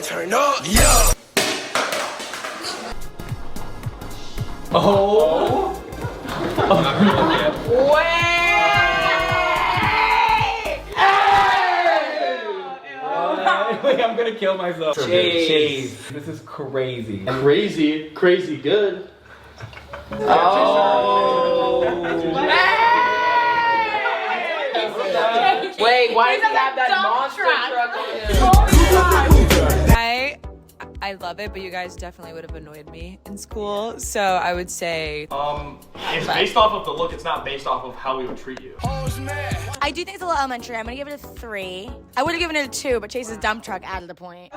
Turn up. Yeah. Oh. Wait, I'm gonna kill myself. Chase. This is crazy. Crazy good. Oh. Wait, why does he have that monster truck on him? I love it, but you guys definitely would have annoyed me in school. So I would say it's based off of the look, it's not based off of how we would treat you. I do think it's a little elementary. I'm gonna give it a 3. I would have given it a 2, but Chase's dump truck added a point.